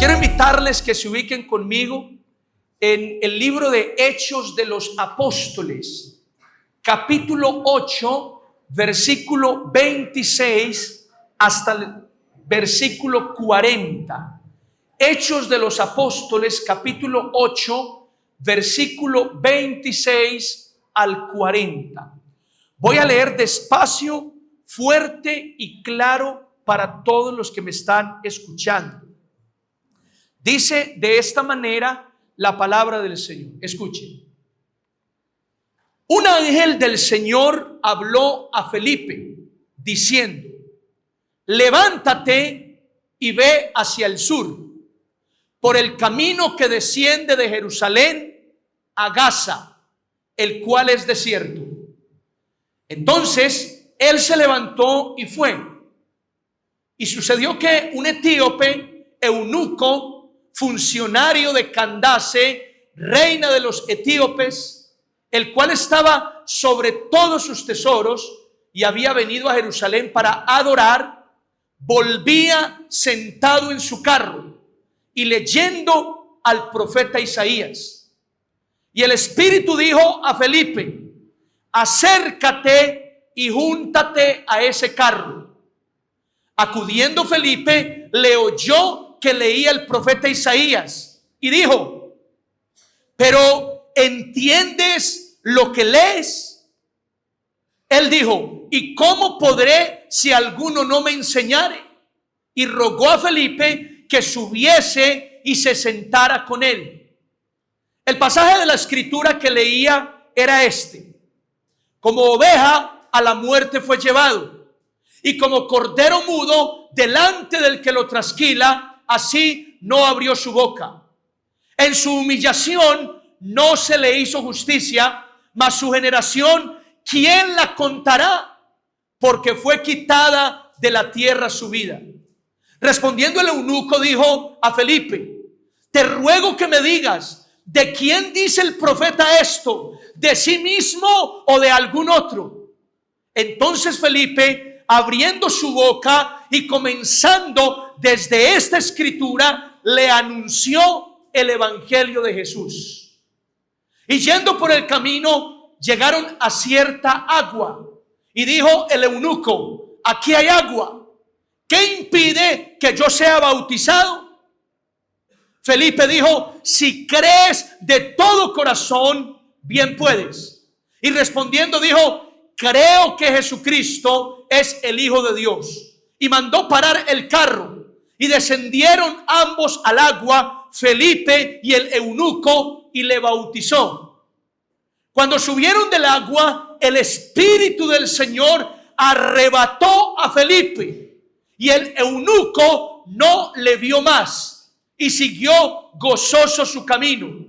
Quiero invitarles que se ubiquen conmigo en el libro de Hechos de los Apóstoles, capítulo 8, versículo 26 hasta el versículo 40. Hechos de los Apóstoles, capítulo 8, versículo 26 al 40. Voy a leer despacio, fuerte y claro para todos los que me están escuchando. Dice de esta manera la palabra del Señor. Escuchen. Un ángel del Señor habló a Felipe diciendo: levántate y ve hacia el sur, por el camino que desciende de Jerusalén a Gaza, el cual es desierto. Entonces él se levantó y fue. Y sucedió que un etíope, eunuco, funcionario de Candace, reina de los etíopes, el cual estaba sobre todos sus tesoros y había venido a Jerusalén para adorar, volvía sentado en su carro y leyendo al profeta Isaías. Y el Espíritu dijo a Felipe: acércate y júntate a ese carro. Acudiendo Felipe, le oyó que leía el profeta Isaías y dijo: ¿pero entiendes lo que lees? Él dijo: ¿y cómo podré si alguno no me enseñare? Y rogó a Felipe que subiese y se sentara con él. El pasaje de la escritura que leía era este: como oveja a la muerte fue llevado, y como cordero mudo delante del que lo trasquila, así no abrió su boca. En su humillación no se le hizo justicia, mas su generación, ¿quién la contará? Porque fue quitada de la tierra su vida. Respondiendo el eunuco dijo a Felipe: te ruego que me digas, ¿de quién dice el profeta esto? ¿De sí mismo o de algún otro? Entonces Felipe, abriendo su boca y comenzando desde esta escritura, le anunció el evangelio de Jesús. Y yendo por el camino, llegaron a cierta agua. Y dijo el eunuco: aquí hay agua, ¿qué impide que yo sea bautizado? Felipe dijo: si crees de todo corazón, bien puedes. Y respondiendo dijo: creo que Jesucristo es el Hijo de Dios. Y mandó parar el carro y descendieron ambos al agua, Felipe y el eunuco, y le bautizó. Cuando subieron del agua, el Espíritu del Señor arrebató a Felipe y el eunuco no le vio más y siguió gozoso su camino.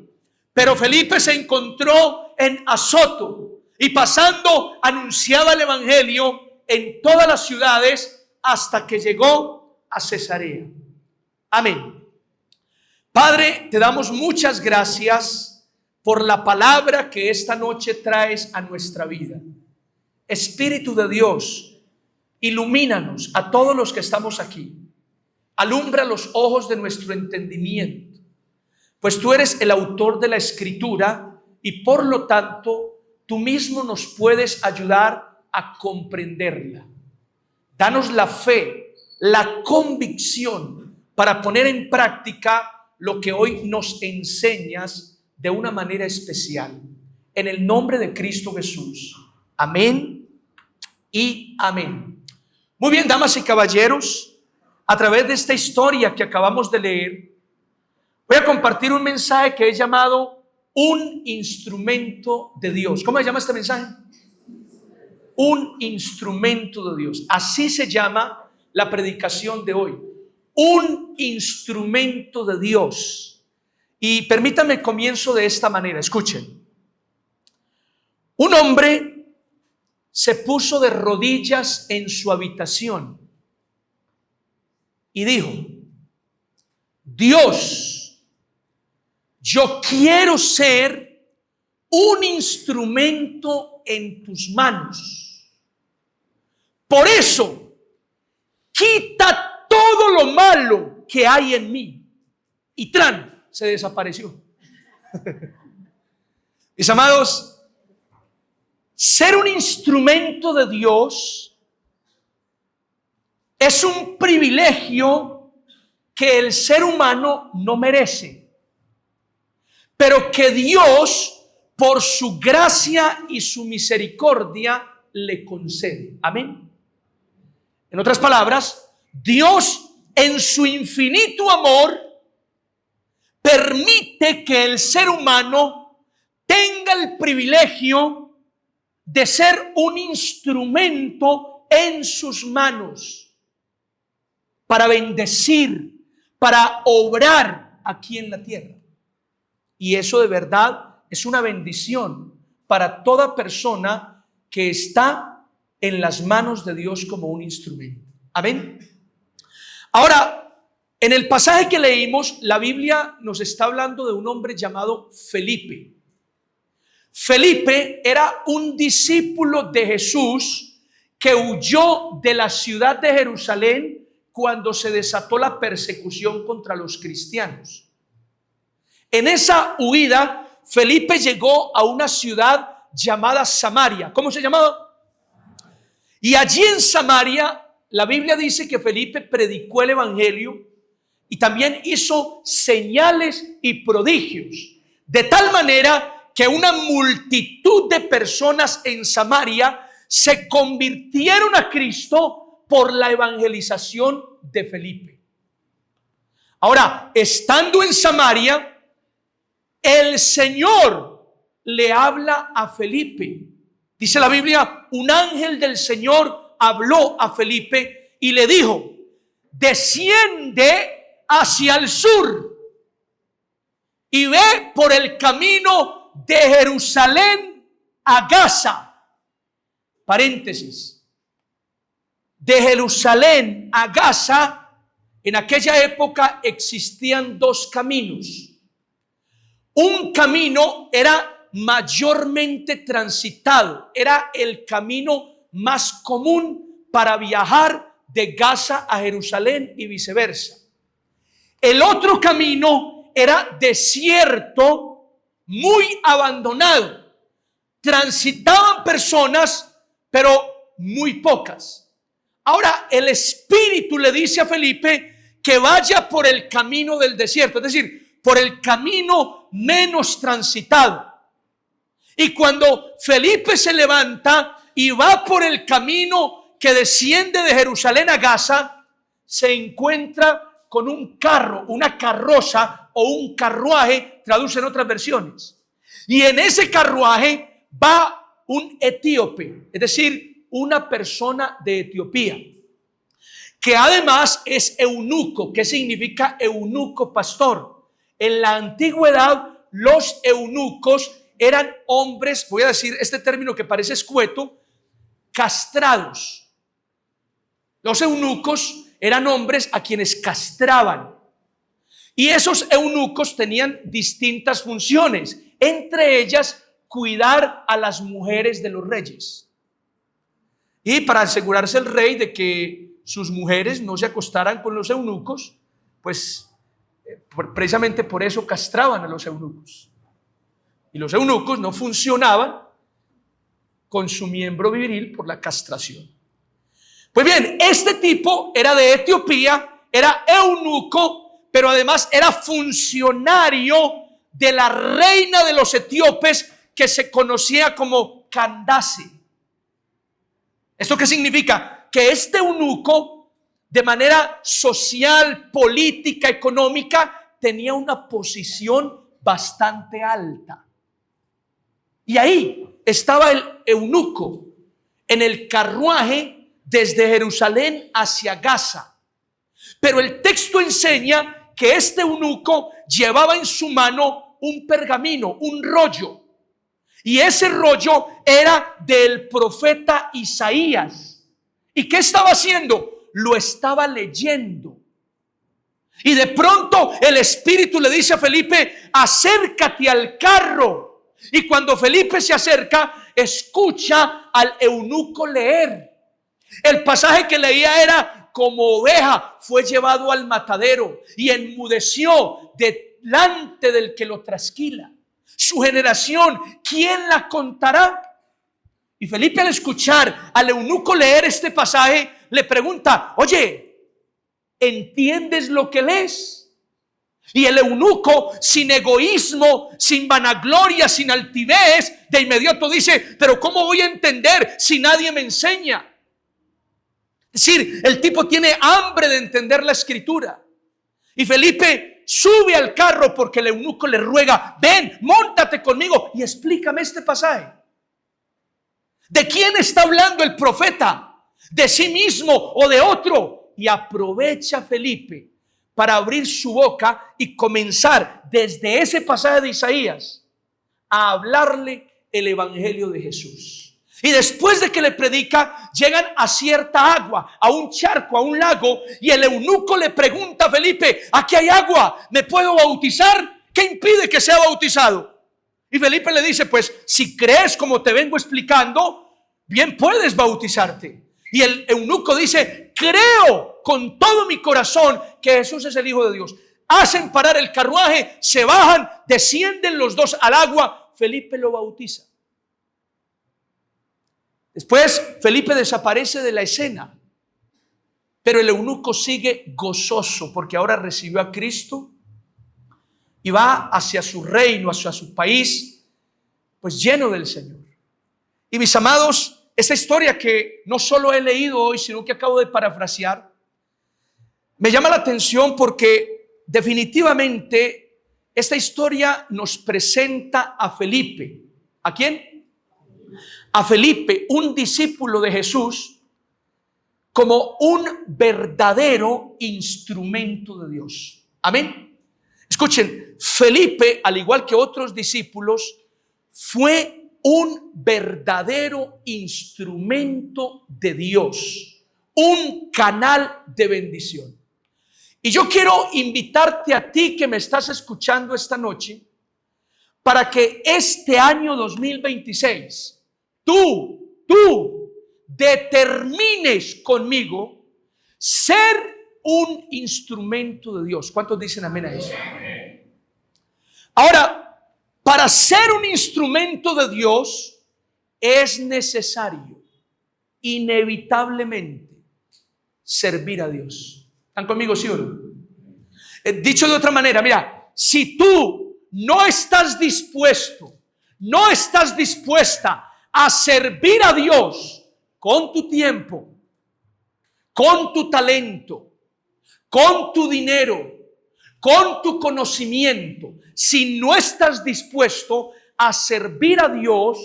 Pero Felipe se encontró en Azoto y pasando anunciaba el evangelio en todas las ciudades hasta que llegó a Cesarea. Amén. Padre, te damos muchas gracias por la palabra que esta noche traes a nuestra vida. Espíritu de Dios, ilumínanos a todos los que estamos aquí. Alumbra los ojos de nuestro entendimiento, pues tú eres el autor de la escritura y por lo tanto tú mismo nos puedes ayudar a comprenderla. Danos la fe, la convicción para poner en práctica lo que hoy nos enseñas de una manera especial. En el nombre de Cristo Jesús. Amén y amén. Muy bien, damas y caballeros, a través de esta historia que acabamos de leer, voy a compartir un mensaje que he llamado un instrumento de Dios. ¿Cómo se llama este mensaje? Un instrumento de Dios. Así se llama la predicación de hoy. Un instrumento de Dios. Y permítanme comienzo de esta manera. Escuchen. Un hombre se puso de rodillas en su habitación y dijo: Dios, yo quiero ser un instrumento en tus manos. Por eso, quita todo lo malo que hay en mí. y ¡tran! Se desapareció. Mis amados, ser un instrumento de Dios es un privilegio que el ser humano no merece, pero que Dios, por su gracia y su misericordia, le concede. Amén. En otras palabras, Dios en su infinito amor permite que el ser humano tenga el privilegio de ser un instrumento en sus manos para bendecir, para obrar aquí en la tierra. Y eso de verdad es una bendición para toda persona que está en las manos de Dios como un instrumento. Amén. Ahora, en el pasaje que leímos, la Biblia nos está hablando de un hombre llamado Felipe. Felipe era un discípulo de Jesús que huyó de la ciudad de Jerusalén cuando se desató la persecución contra los cristianos. En esa huida, Felipe llegó a una ciudad llamada Samaria. ¿Cómo se llamaba? Y allí en Samaria, la Biblia dice que Felipe predicó el evangelio y también hizo señales y prodigios, de tal manera que una multitud de personas en Samaria se convirtieron a Cristo por la evangelización de Felipe. Ahora, estando en Samaria, el Señor le habla a Felipe. Dice la Biblia, un ángel del Señor habló a Felipe y le dijo: desciende hacia el sur y ve por el camino de Jerusalén a Gaza. Paréntesis. De Jerusalén a Gaza, en aquella época existían dos caminos. Un camino era mayormente transitado, era el camino más común para viajar de Gaza a Jerusalén y viceversa. El otro camino era desierto, muy abandonado. Transitaban personas, pero muy pocas. Ahora el Espíritu le dice a Felipe que vaya por el camino del desierto, es decir, por el camino menos transitado. Y cuando Felipe se levanta y va por el camino que desciende de Jerusalén a Gaza, se encuentra con un carro, una carroza o un carruaje, traducen otras versiones. Y en ese carruaje va un etíope, es decir, una persona de Etiopía, que además es eunuco. ¿Qué significa eunuco, pastor? En la antigüedad, los eunucos eran hombres, voy a decir este término que parece escueto, castrados. Los eunucos eran hombres a quienes castraban. Y esos eunucos tenían distintas funciones, entre ellas cuidar a las mujeres de los reyes. Y para asegurarse el rey de que sus mujeres no se acostaran con los eunucos, pues precisamente por eso castraban a los eunucos. Y los eunucos no funcionaban con su miembro viril por la castración. Pues bien, este tipo era de Etiopía, era eunuco, pero además era funcionario de la reina de los etíopes, que se conocía como Candace. ¿Esto qué significa? Que este eunuco, de manera social, política, económica, tenía una posición bastante alta. Y ahí estaba el eunuco en el carruaje desde Jerusalén hacia Gaza. Pero el texto enseña que este eunuco llevaba en su mano un pergamino, un rollo. Y ese rollo era del profeta Isaías. ¿Y qué estaba haciendo? Lo estaba leyendo. Y de pronto el Espíritu le dice a Felipe: acércate al carro. Y cuando Felipe se acerca, escucha al eunuco leer. El pasaje que leía era: como oveja fue llevado al matadero y enmudeció delante del que lo trasquila. Su generación, ¿quién la contará? Y Felipe, al escuchar al eunuco leer este pasaje, le pregunta: oye, ¿entiendes lo que lees? Y el eunuco, sin egoísmo, sin vanagloria, sin altivez, de inmediato dice: pero ¿cómo voy a entender si nadie me enseña? Es decir, el tipo tiene hambre de entender la escritura. Y Felipe sube al carro porque el eunuco le ruega: ven, móntate conmigo y explícame este pasaje. ¿De quién está hablando el profeta? ¿De sí mismo o de otro? Y aprovecha Felipe para abrir su boca y comenzar desde ese pasaje de Isaías a hablarle el evangelio de Jesús. Y después de que le predica, llegan a cierta agua, a un charco, a un lago, y el eunuco le pregunta a Felipe: aquí hay agua, ¿me puedo bautizar? ¿Qué impide que sea bautizado? Y Felipe le dice: pues si crees como te vengo explicando, bien puedes bautizarte. Y el eunuco dice: creo con todo mi corazón que Jesús es el Hijo de Dios. Hacen parar el carruaje, se bajan, descienden los dos al agua. Felipe lo bautiza. Después Felipe desaparece de la escena, pero el eunuco sigue gozoso porque ahora recibió a Cristo y va hacia su reino, hacia su país, pues lleno del Señor. Y mis amados, esta historia que no solo he leído hoy, sino que acabo de parafrasear, me llama la atención porque definitivamente esta historia nos presenta a Felipe. ¿A quién? A Felipe, un discípulo de Jesús, como un verdadero instrumento de Dios. Amén. Escuchen, Felipe, al igual que otros discípulos, fue un verdadero instrumento de Dios, un canal de bendición. Y yo quiero invitarte a ti que me estás escuchando esta noche, para que este año 2026, tú determines conmigo ser un instrumento de Dios. ¿Cuántos dicen amén a eso? Ahora, para ser un instrumento de Dios es necesario, inevitablemente, servir a Dios. ¿Están conmigo, sí o no? Dicho de otra manera, mira, si tú no estás dispuesto, no estás dispuesta a servir a Dios con tu tiempo, con tu talento, con tu dinero, con tu conocimiento, si no estás dispuesto a servir a Dios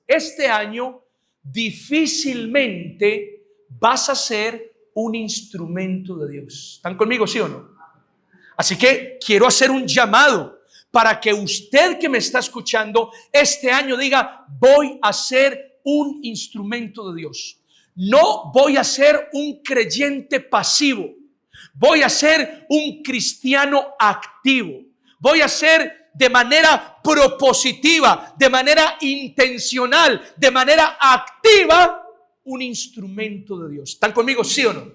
este año, difícilmente vas a ser un instrumento de Dios. ¿Están conmigo, sí o no? Así que quiero hacer un llamado para que usted que me está escuchando este año diga: voy a ser un instrumento de Dios. No voy a ser un creyente pasivo. Voy a ser un cristiano activo. Voy a ser de manera propositiva, de manera intencional, de manera activa, un instrumento de Dios. ¿Están conmigo, sí o no?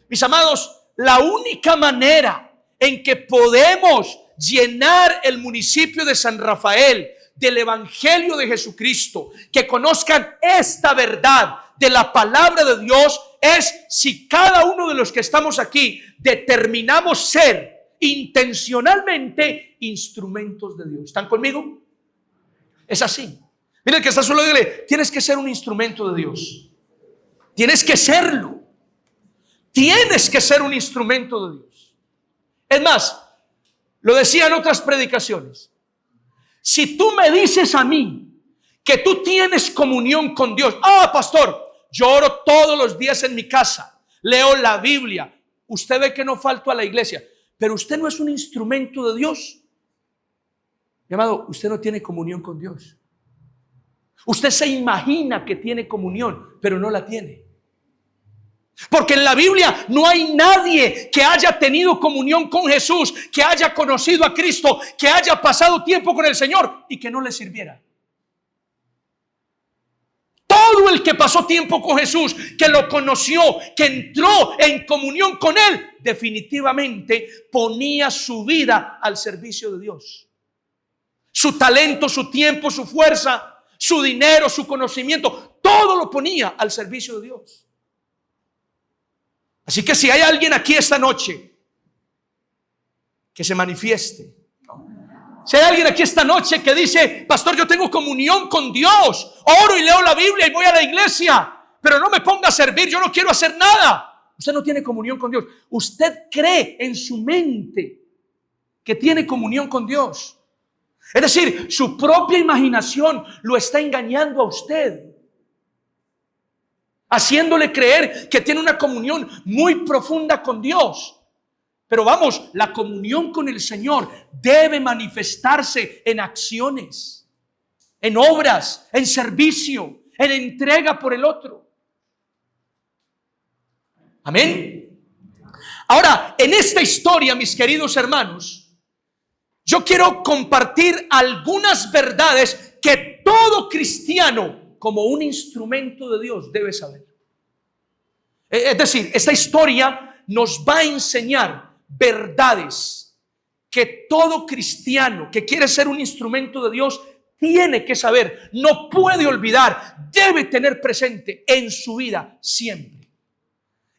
Mis amados, la única manera en que podemos llenar el municipio de San Rafael del evangelio de Jesucristo, que conozcan esta verdad de la palabra de Dios, es si cada uno de los que estamos aquí determinamos ser intencionalmente instrumentos de Dios. ¿Están conmigo? Es así. Mira, el que está solo, dile: tienes que ser un instrumento de Dios. Tienes que serlo. Tienes que ser un instrumento de Dios. Es más, lo decía en otras predicaciones: si tú me dices a mí que tú tienes comunión con Dios, pastor, yo oro todos los días en mi casa, leo la Biblia, usted ve que no falto a la iglesia, pero usted no es un instrumento de Dios, mi amado, usted no tiene comunión con Dios. Usted se imagina que tiene comunión, pero no la tiene. Porque en la Biblia no hay nadie que haya tenido comunión con Jesús, que haya conocido a Cristo, que haya pasado tiempo con el Señor y que no le sirviera. Todo el que pasó tiempo con Jesús, que lo conoció, que entró en comunión con Él, definitivamente ponía su vida al servicio de Dios. Su talento, su tiempo, su fuerza, su dinero, su conocimiento, todo lo ponía al servicio de Dios. Así que si hay alguien aquí esta noche, que se manifieste. Si hay alguien aquí esta noche que dice: pastor, yo tengo comunión con Dios, oro y leo la Biblia y voy a la iglesia, pero no me ponga a servir, yo no quiero hacer nada. Usted no tiene comunión con Dios. Usted cree en su mente que tiene comunión con Dios. Es decir, su propia imaginación lo está engañando a usted, haciéndole creer que tiene una comunión muy profunda con Dios. Pero vamos, la comunión con el Señor debe manifestarse en acciones, en obras, en servicio, en entrega por el otro. Amén. Ahora, en esta historia, mis queridos hermanos, yo quiero compartir algunas verdades que todo cristiano, como un instrumento de Dios, debe saber. Es decir, esta historia nos va a enseñar verdades que todo cristiano que quiere ser un instrumento de Dios tiene que saber, no puede olvidar, debe tener presente en su vida siempre.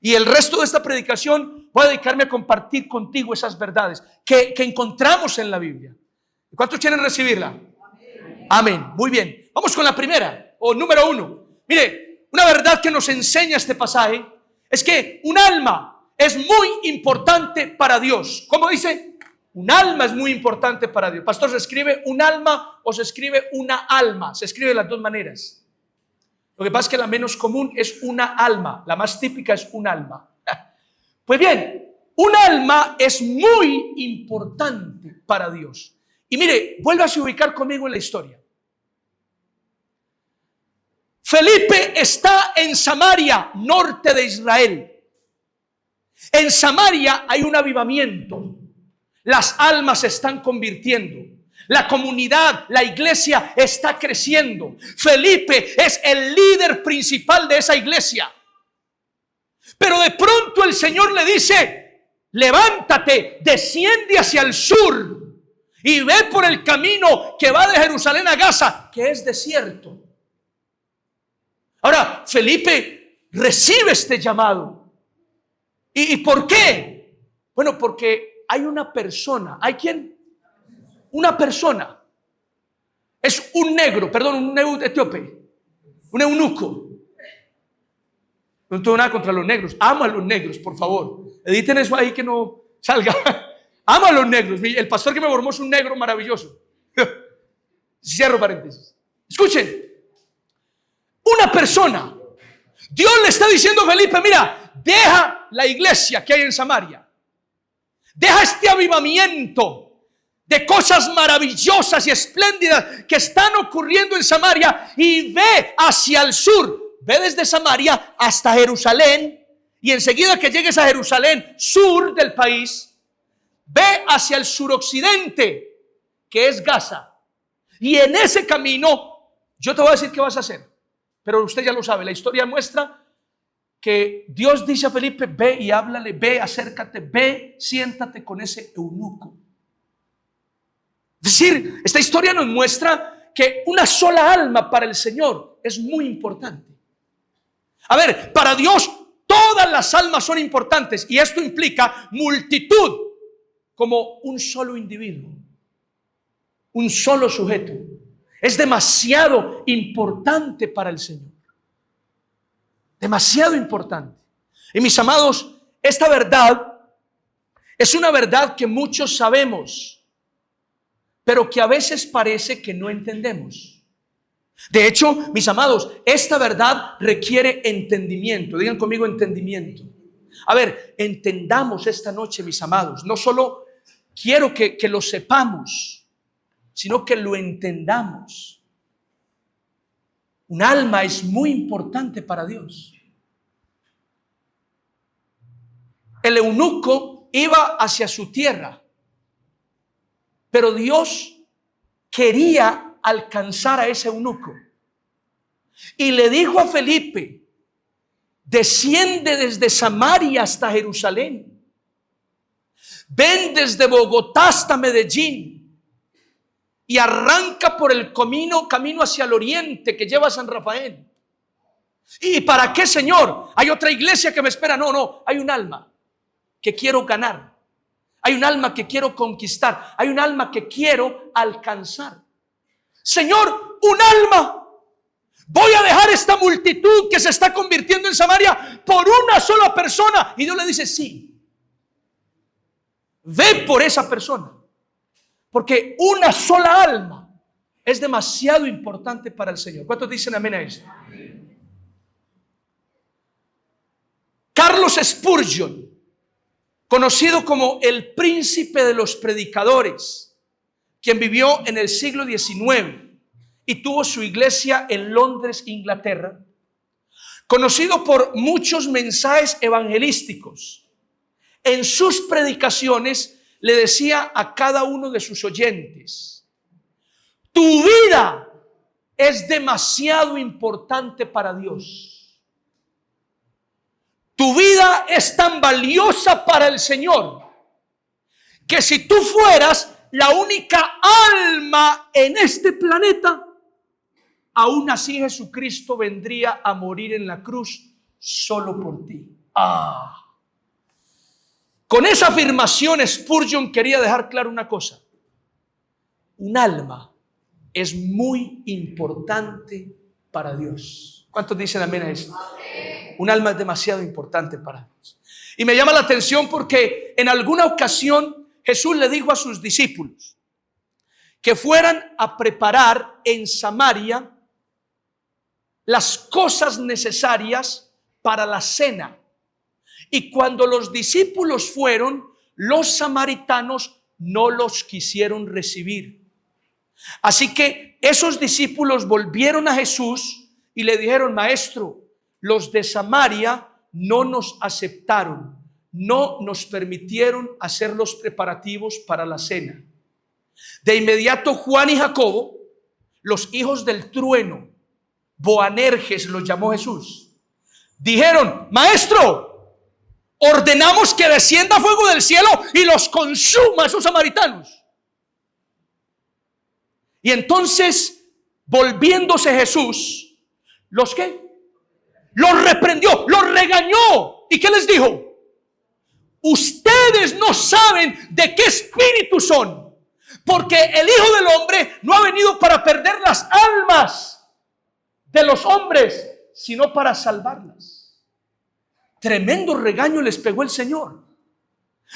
Y el resto de esta predicación voy a dedicarme a compartir contigo esas verdades que encontramos en la Biblia. ¿Cuántos quieren recibirla? Amén. Muy bien. Vamos con la primera, o número 1. Mire, una verdad que nos enseña este pasaje es que un alma es muy importante para Dios. ¿Cómo dice? Un alma es muy importante para Dios. Pastor, ¿se escribe un alma o se escribe una alma? Se escribe de las dos maneras. Lo que pasa es que la menos común es una alma. La más típica es un alma. Pues bien, un alma es muy importante para Dios. Y mire, vuélvase a ubicar conmigo en la historia. Felipe está en Samaria, norte de Israel. En Samaria hay un avivamiento. Las almas se están convirtiendo. La comunidad, la iglesia está creciendo. Felipe es el líder principal de esa iglesia. Pero de pronto el Señor le dice: levántate, desciende hacia el sur y ve por el camino que va de Jerusalén a Gaza, que es desierto. Ahora, Felipe recibe este llamado. ¿Y por qué? Bueno, porque hay una persona. ¿Hay quién? Una persona. Es un negro, perdón, un etíope, un eunuco. No tengo nada contra los negros. Amo a los negros, por favor. Editen eso ahí que no salga. Amo a los negros. El pastor que me formó es un negro maravilloso. Cierro paréntesis. Escuchen. Una persona. Dios le está diciendo a Felipe: mira, deja la iglesia que hay en Samaria. Deja este avivamiento de cosas maravillosas y espléndidas que están ocurriendo en Samaria y ve hacia el sur. Ve desde Samaria hasta Jerusalén y enseguida que llegues a Jerusalén, sur del país, ve hacia el suroccidente, que es Gaza. Y en ese camino, yo te voy a decir qué vas a hacer. Pero usted ya lo sabe, la historia muestra que Dios dice a Felipe: ve y háblale, ve, acércate, ve, siéntate con ese eunuco. Es decir, esta historia nos muestra que una sola alma para el Señor es muy importante. A ver, para Dios todas las almas son importantes y esto implica multitud como un solo individuo, un solo sujeto. Es demasiado importante para el Señor. Demasiado importante. Y mis amados, esta verdad es una verdad que muchos sabemos, pero que a veces parece que no entendemos. De hecho, mis amados, esta verdad requiere entendimiento. Digan conmigo: entendimiento. A ver, entendamos esta noche, mis amados. No solo quiero que lo sepamos, sino que lo entendamos. Un alma es muy importante para Dios. El eunuco iba hacia su tierra, pero Dios quería alcanzar a ese eunuco. y le dijo a Felipe: desciende desde Samaria hasta Jerusalén. Ven desde Bogotá hasta Medellín y arranca por el camino hacia el oriente que lleva a San Rafael. ¿Y para qué, Señor? Hay otra iglesia que me espera. No, hay un alma que quiero ganar. Hay un alma que quiero conquistar. Hay un alma que quiero alcanzar. Señor, un alma. Voy a dejar esta multitud que se está convirtiendo en Samaria por una sola persona. Y Dios le dice: sí. Ve por esa persona. Porque una sola alma es demasiado importante para el Señor. ¿Cuántos dicen amén a esto? Carlos Spurgeon, conocido como el príncipe de los predicadores, quien vivió en el siglo XIX y tuvo su iglesia en Londres, Inglaterra, conocido por muchos mensajes evangelísticos, en sus predicaciones le decía a cada uno de sus oyentes: tu vida es demasiado importante para Dios. Tu vida es tan valiosa para el Señor que si tú fueras la única alma en este planeta, aún así Jesucristo vendría a morir en la cruz solo por ti. Con esa afirmación, Spurgeon quería dejar claro una cosa: un alma es muy importante para Dios. ¿Cuántos dicen amén a esto? Un alma es demasiado importante para Dios. Y me llama la atención porque en alguna ocasión Jesús le dijo a sus discípulos que fueran a preparar en Samaria las cosas necesarias para la cena. Y cuando los discípulos fueron, los samaritanos no los quisieron recibir. Así que esos discípulos volvieron a Jesús y le dijeron: maestro, los de Samaria no nos aceptaron, no nos permitieron hacer los preparativos para la cena. De inmediato Juan y Jacobo, los hijos del trueno, Boanerges los llamó Jesús, dijeron: maestro, ordenamos que descienda fuego del cielo y los consuma a esos samaritanos. Y entonces, volviéndose Jesús, ¿los qué? Los reprendió, los regañó. ¿Y qué les dijo? Ustedes no saben de qué espíritu son, porque el Hijo del Hombre no ha venido para perder las almas de los hombres, sino para salvarlas. Tremendo regaño les pegó el Señor.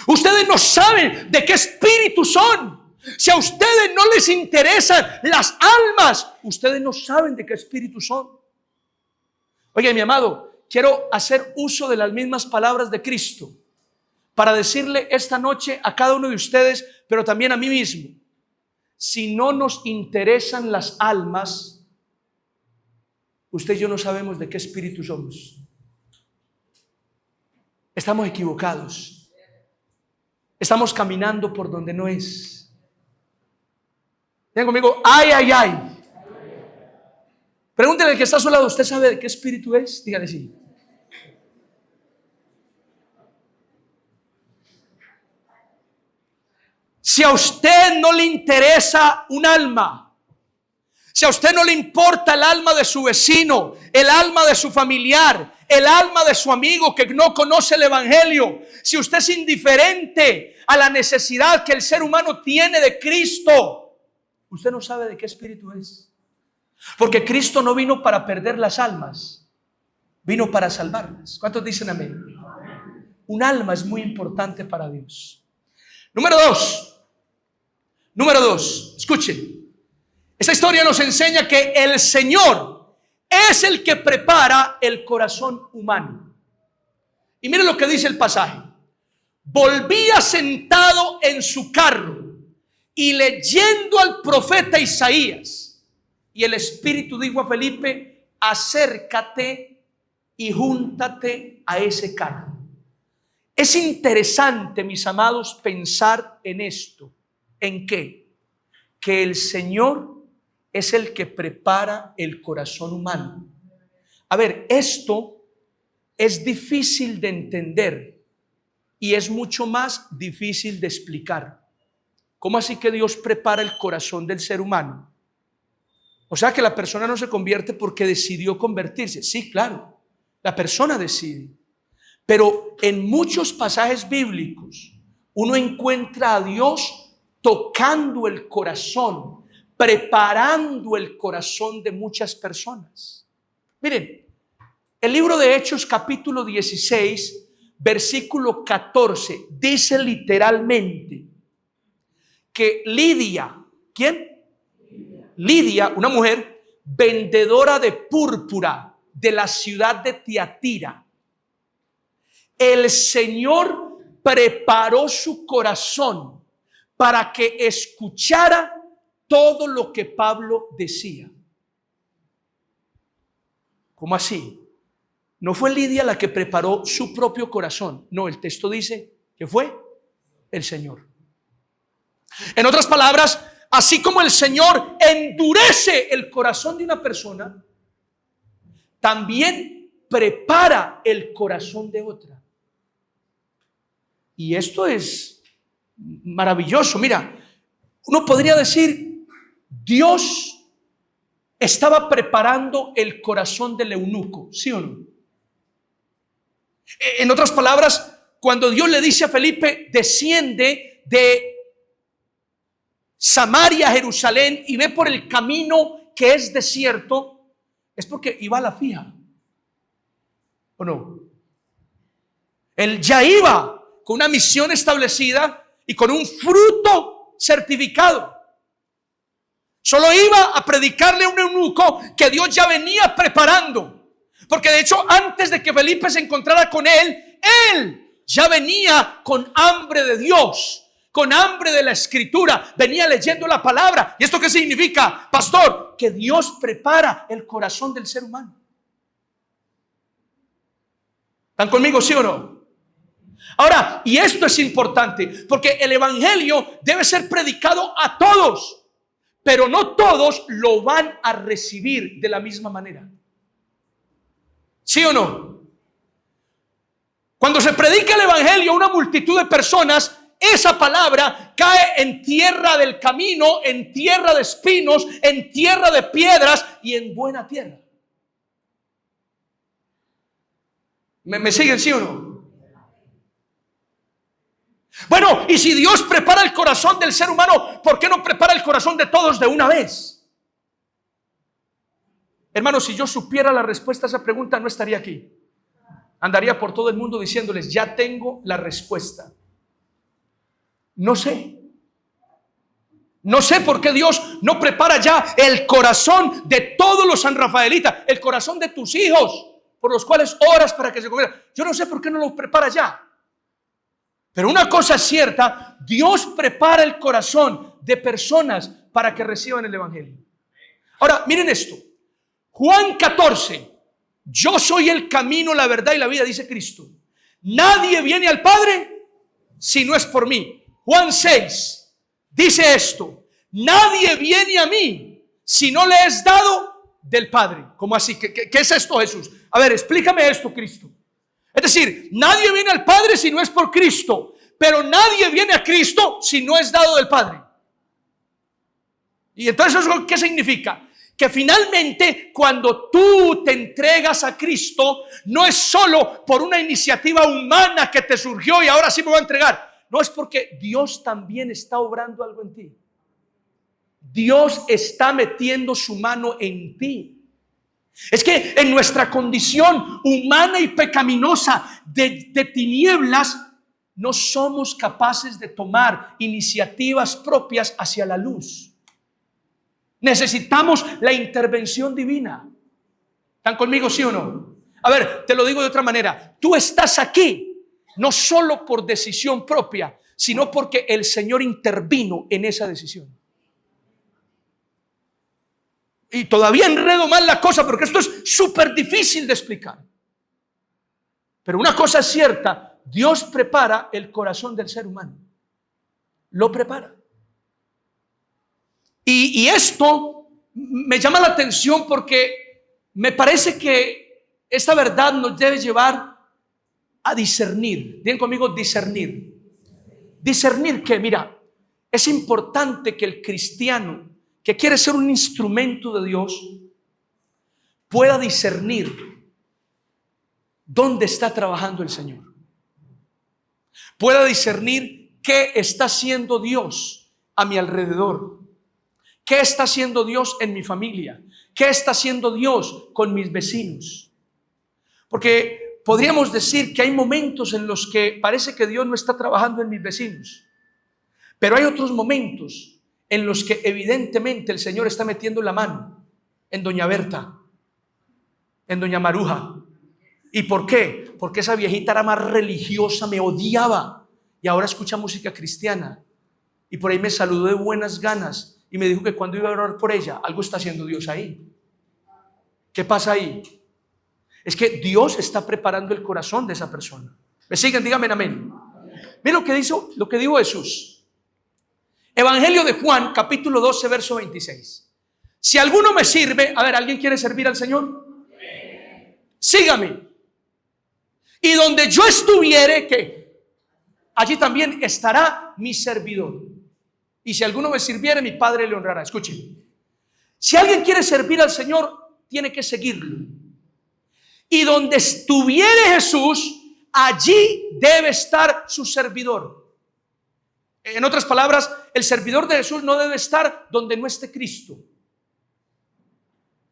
Ustedes no saben de qué espíritu son. Si a ustedes no les interesan las almas, ustedes no saben de qué espíritu son. Oye, mi amado, quiero hacer uso de las mismas palabras de Cristo para decirle esta noche a cada uno de ustedes, pero también a mí mismo: si no nos interesan las almas, usted y yo no sabemos de qué espíritu somos. Estamos equivocados. Estamos caminando por donde no es. Digan conmigo: ay, ay, ay. Pregúntele al que está a su lado: ¿usted sabe de qué espíritu es? Dígale sí. Si a usted no le interesa un alma, si a usted no le importa el alma de su vecino, el alma de su familiar, el alma de su amigo que no conoce el evangelio, si usted es indiferente a la necesidad que el ser humano tiene de Cristo, usted no sabe de qué espíritu es. Porque Cristo no vino para perder las almas, vino para salvarlas. ¿Cuántos dicen amén? Un alma es muy importante para Dios. Número dos, escuchen. Esta historia nos enseña que el Señor es el que prepara el corazón humano. Y miren lo que dice el pasaje: volvía sentado en su carro y leyendo al profeta Isaías. Y el Espíritu dijo a Felipe: acércate y júntate a ese carro. Es interesante, mis amados, pensar en esto. ¿En qué? Que el Señor es el que prepara el corazón humano. A ver, esto es difícil de entender y es mucho más difícil de explicar. ¿Cómo así que Dios prepara el corazón del ser humano? O sea que la persona no se convierte porque decidió convertirse. Sí, claro, la persona decide. Pero en muchos pasajes bíblicos uno encuentra a Dios tocando el corazón, preparando el corazón de muchas personas. Miren, el libro de Hechos capítulo 16, versículo 14, dice literalmente que Lidia, ¿quién? Lidia, una mujer vendedora de púrpura de la ciudad de Tiatira. El Señor preparó su corazón para que escuchara todo lo que Pablo decía. ¿Cómo así? No fue Lidia la que preparó su propio corazón. No, el texto dice que fue el Señor. En otras palabras, así como el Señor endurece el corazón de una persona, también prepara el corazón de otra. Y esto es maravilloso. Mira, uno podría decir, Dios estaba preparando el corazón del eunuco, ¿sí o no? En otras palabras, cuando Dios le dice a Felipe, desciende de Samaria a Jerusalén y ve por el camino que es desierto, es porque iba a la fija, ¿o no? Él ya iba con una misión establecida y con un fruto certificado. Solo iba a predicarle a un eunuco que Dios ya venía preparando. Porque de hecho, antes de que Felipe se encontrara con él ya venía con hambre de Dios, con hambre de la Escritura, venía leyendo la palabra. ¿Y esto qué significa, pastor? Que Dios prepara el corazón del ser humano. ¿Están conmigo, sí o no? Ahora, y esto es importante, porque el evangelio debe ser predicado a todos, pero no todos lo van a recibir de la misma manera. ¿Sí o no? Cuando se predica el evangelio a una multitud de personas, esa palabra cae en tierra del camino, en tierra de espinos, en tierra de piedras y en buena tierra. ¿Me siguen, sí o no? Bueno, y si Dios prepara el corazón del ser humano, ¿por qué no prepara el corazón de todos de una vez? Hermanos, si yo supiera la respuesta a esa pregunta, no estaría aquí. Andaría por todo el mundo diciéndoles, ya tengo la respuesta. No sé. No sé por qué Dios no prepara ya el corazón de todos los sanrafaelitas, el corazón de tus hijos, por los cuales oras para que se conviertan. Yo no sé por qué no lo prepara ya. Pero una cosa es cierta, Dios prepara el corazón de personas para que reciban el evangelio. Ahora, miren esto. Juan 14, yo soy el camino, la verdad y la vida, dice Cristo. Nadie viene al Padre si no es por mí. Juan 6 dice esto: nadie viene a mí si no le es dado del Padre. ¿Cómo así? ¿Qué es esto, Jesús? A ver, explícame esto, Cristo. Es decir, nadie viene al Padre si no es por Cristo, pero nadie viene a Cristo si no es dado del Padre. Y entonces, ¿qué significa? Que finalmente cuando tú te entregas a Cristo, no es solo por una iniciativa humana que te surgió y ahora sí me voy a entregar. No, es porque Dios también está obrando algo en ti. Dios está metiendo su mano en ti. Es que en nuestra condición humana y pecaminosa de tinieblas, no somos capaces de tomar iniciativas propias hacia la luz. Necesitamos la intervención divina. ¿Están conmigo, sí o no? A ver, te lo digo de otra manera. Tú estás aquí no solo por decisión propia, sino porque el Señor intervino en esa decisión. Y todavía enredo más la cosa porque esto es súper difícil de explicar. Pero una cosa es cierta, Dios prepara el corazón del ser humano. Lo prepara. Y esto me llama la atención porque me parece que esta verdad nos debe llevar a discernir. Digan conmigo, discernir. Discernir que, mira, es importante que el cristiano que quiere ser un instrumento de Dios pueda discernir dónde está trabajando el Señor. Pueda discernir qué está haciendo Dios a mi alrededor. ¿Qué está haciendo Dios en mi familia? ¿Qué está haciendo Dios con mis vecinos? Porque podríamos decir que hay momentos en los que parece que Dios no está trabajando en mis vecinos. Pero hay otros momentos en los que evidentemente el Señor está metiendo la mano en doña Berta, en doña Maruja. ¿Y por qué? Porque esa viejita era más religiosa, me odiaba y ahora escucha música cristiana. Y por ahí me saludó de buenas ganas y me dijo que cuando iba a orar por ella, algo está haciendo Dios ahí. ¿Qué pasa ahí? Es que Dios está preparando el corazón de esa persona. ¿Me siguen? Díganme amén. Miren lo que dijo Jesús. Evangelio de Juan, capítulo 12, verso 26. Si alguno me sirve, a ver, ¿alguien quiere servir al Señor? Sígame. Y donde yo estuviere, ¿qué? Allí también estará mi servidor. Y si alguno me sirviere, mi Padre le honrará. Escuchen. Si alguien quiere servir al Señor, tiene que seguirlo. Y donde estuviere Jesús, allí debe estar su servidor. En otras palabras, el servidor de Jesús no debe estar donde no esté Cristo.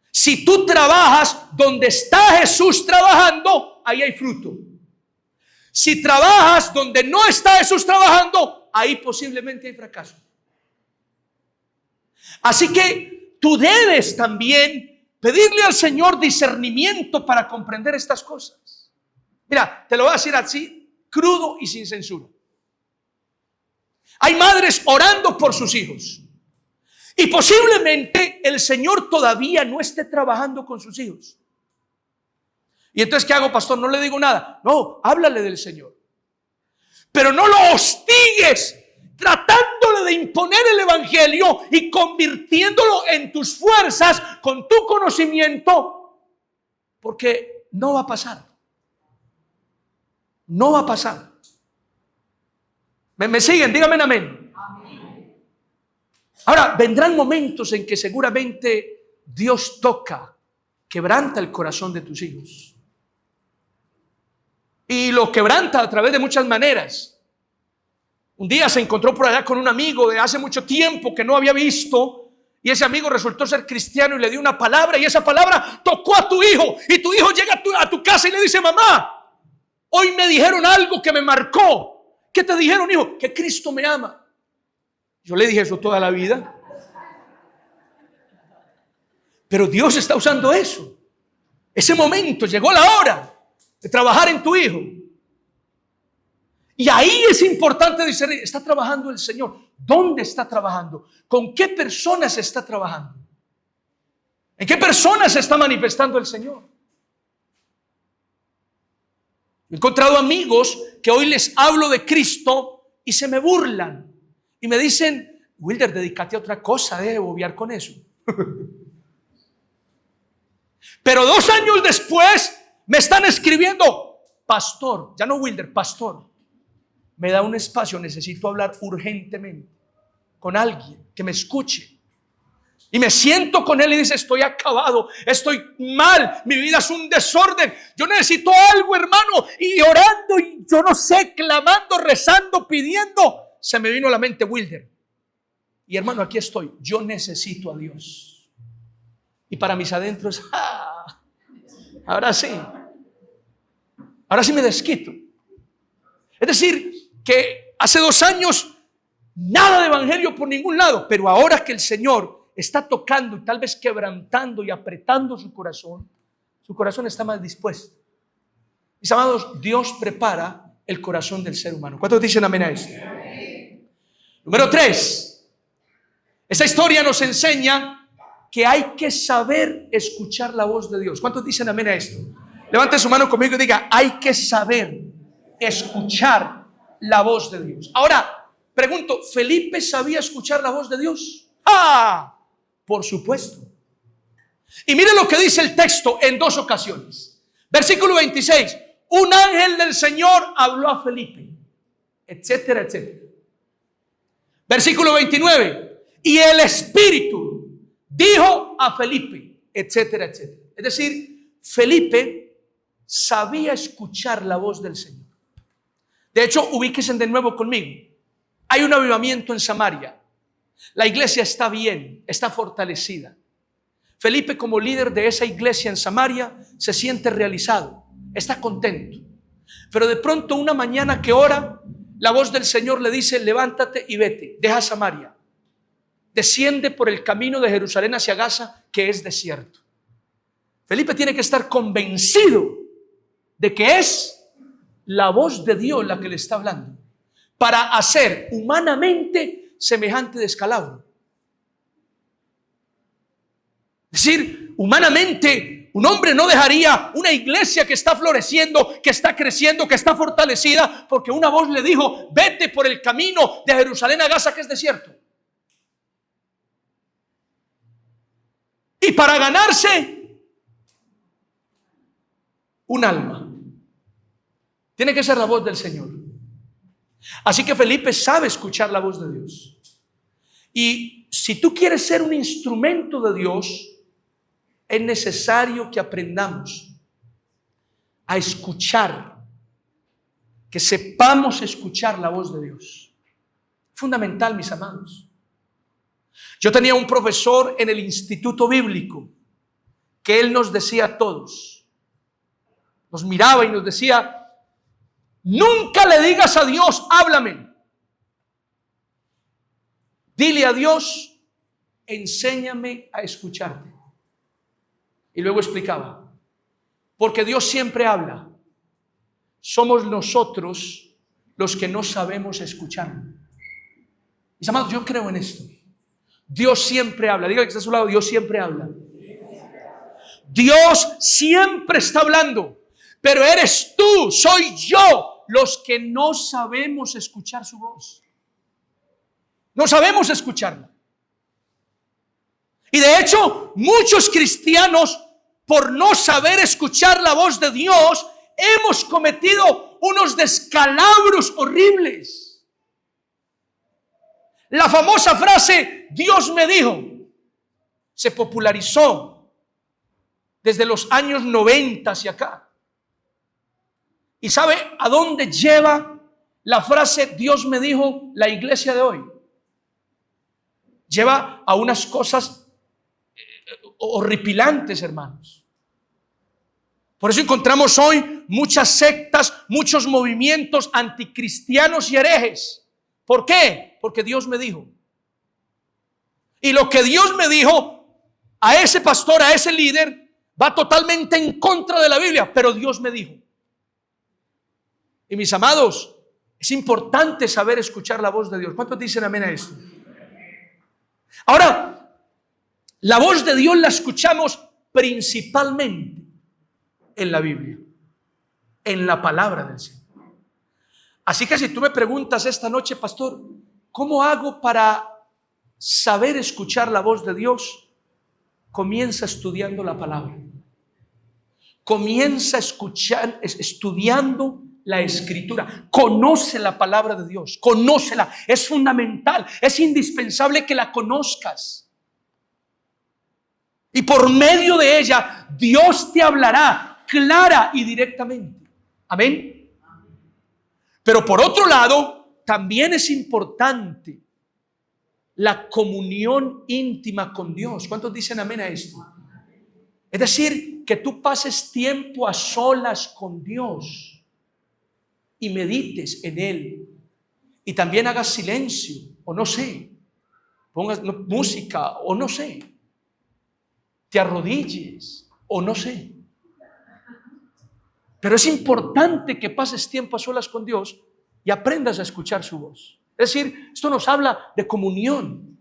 Si tú trabajas donde está Jesús trabajando, ahí hay fruto. Si trabajas donde no está Jesús trabajando, ahí posiblemente hay fracaso. Así que tú debes también pedirle al Señor discernimiento para comprender estas cosas. Mira, te lo voy a decir así, crudo y sin censura. Hay madres orando por sus hijos. Y posiblemente el Señor todavía no esté trabajando con sus hijos. Y entonces, ¿qué hago, pastor? No le digo nada. No, háblale del Señor. Pero no lo hostigues, tratándole de imponer el evangelio y convirtiéndolo en tus fuerzas con tu conocimiento. Porque no va a pasar. No va a pasar. ¿Me siguen? Díganme amén. Ahora, vendrán momentos en que seguramente Dios toca, quebranta el corazón de tus hijos. Y lo quebranta a través de muchas maneras. Un día se encontró por allá con un amigo de hace mucho tiempo que no había visto. Y ese amigo resultó ser cristiano y le dio una palabra. Y esa palabra tocó a tu hijo. Y tu hijo llega a tu casa y le dice: mamá, hoy me dijeron algo que me marcó. ¿Qué te dijeron, hijo? Que Cristo me ama. Yo le dije eso toda la vida. Pero Dios está usando eso. Ese momento, llegó la hora de trabajar en tu hijo. Y ahí es importante discernir, ¿está trabajando el Señor? ¿Dónde está trabajando? ¿Con qué personas está trabajando? ¿En qué personas se está manifestando el Señor? He encontrado amigos que hoy les hablo de Cristo y se me burlan. Y me dicen: Wilder, dedícate a otra cosa, deje de bobear con eso. Pero 2 años después me están escribiendo: pastor, ya no Wilder, pastor, me da un espacio, necesito hablar urgentemente con alguien que me escuche. Y me siento con él y dice: estoy acabado, estoy mal, mi vida es un desorden, yo necesito algo, hermano. Y orando, y yo no sé, clamando, rezando, pidiendo, se me vino a la mente Wilder. Y hermano, aquí estoy, yo necesito a Dios. Y para mis adentros, ahora sí me desquito. Es decir, que hace 2 años nada de evangelio por ningún lado, pero ahora que el Señor está tocando y tal vez quebrantando y apretando su corazón está más dispuesto. Mis amados, Dios prepara el corazón del ser humano. ¿Cuántos dicen amén a esto? Número 3, esta historia nos enseña que hay que saber escuchar la voz de Dios. ¿Cuántos dicen amén a esto? Levante su mano conmigo y diga: hay que saber escuchar la voz de Dios. Ahora, pregunto, ¿Felipe sabía escuchar la voz de Dios? Por supuesto. Y mire lo que dice el texto en 2 ocasiones. Versículo 26. Un ángel del Señor habló a Felipe, etcétera, etcétera. Versículo 29. Y el Espíritu dijo a Felipe, etcétera, etcétera. Es decir, Felipe sabía escuchar la voz del Señor. De hecho, ubíquense de nuevo conmigo. Hay un avivamiento en Samaria. La iglesia está bien, está fortalecida. Felipe, como líder de esa iglesia en Samaria, se siente realizado, está contento. Pero de pronto una mañana que ora, la voz del Señor le dice: levántate y vete, deja Samaria, desciende por el camino de Jerusalén hacia Gaza, que es desierto. Felipe tiene que estar convencido de que es la voz de Dios la que le está hablando, para hacer humanamente semejante descalabro. Es decir, humanamente un hombre no dejaría una iglesia que está floreciendo, que está creciendo, que está fortalecida, porque una voz le dijo: vete por el camino de Jerusalén a Gaza, que es desierto. Y para ganarse un alma, tiene que ser la voz del Señor. Así que Felipe sabe escuchar la voz de Dios. Y si tú quieres ser un instrumento de Dios, es necesario que aprendamos a escuchar, que sepamos escuchar la voz de Dios. Fundamental, mis amados. Yo tenía un profesor en el instituto bíblico que él nos decía a todos, nos miraba y nos decía: nunca le digas a Dios, háblame. Dile a Dios, enséñame a escucharte. Y luego explicaba: porque Dios siempre habla, somos nosotros los que no sabemos escuchar. Mis amados, yo creo en esto. Dios siempre habla. Diga que está a su lado: Dios siempre habla. Dios siempre está hablando, pero eres tú, soy yo, los que no sabemos escuchar su voz. No sabemos escucharla. Y de hecho, muchos cristianos, por no saber escuchar la voz de Dios, hemos cometido unos descalabros horribles. La famosa frase "Dios me dijo" se popularizó desde los años 90 hacia acá. ¿Y sabe a dónde lleva la frase "Dios me dijo" la iglesia de hoy? Lleva a unas cosas horripilantes, hermanos. Por eso encontramos hoy muchas sectas, muchos movimientos anticristianos y herejes. ¿Por qué? Porque Dios me dijo. Y lo que Dios me dijo a ese pastor, a ese líder, va totalmente en contra de la Biblia, pero Dios me dijo. Y mis amados, es importante saber escuchar la voz de Dios. ¿Cuántos dicen amén a esto? Ahora, la voz de Dios la escuchamos principalmente en la Biblia, en la palabra del Señor. Así que si tú me preguntas esta noche: pastor, ¿cómo hago para saber escuchar la voz de Dios? Comienza estudiando la palabra. Comienza estudiando la Escritura. Conoce la palabra de Dios, conócela. Es fundamental, es indispensable que la conozcas. Y por medio de ella, Dios te hablará clara y directamente. Amén. Pero por otro lado, también es importante la comunión íntima con Dios. ¿Cuántos dicen amén a esto? Es decir, que tú pases tiempo a solas con Dios y medites en Él. Y también hagas silencio, o no sé, pongas música, o no sé, te arrodilles, o no sé. Pero es importante que pases tiempo a solas con Dios y aprendas a escuchar su voz. Es decir, esto nos habla de comunión.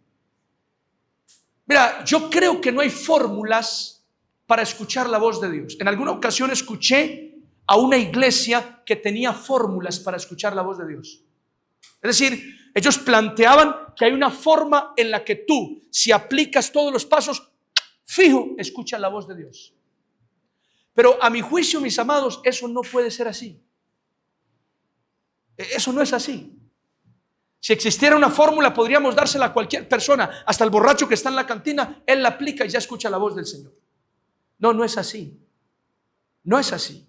Mira, yo creo que no hay fórmulas para escuchar la voz de Dios. En alguna ocasión escuché a una iglesia que tenía fórmulas para escuchar la voz de Dios. Es decir, ellos planteaban que hay una forma en la que tú, si aplicas todos los pasos, fijo, escucha la voz de Dios. Pero a mi juicio, mis amados, eso no puede ser así. Eso no es así. Si existiera una fórmula, podríamos dársela a cualquier persona, hasta el borracho que está en la cantina, él la aplica y ya escucha la voz del Señor. No, no es así. No es así.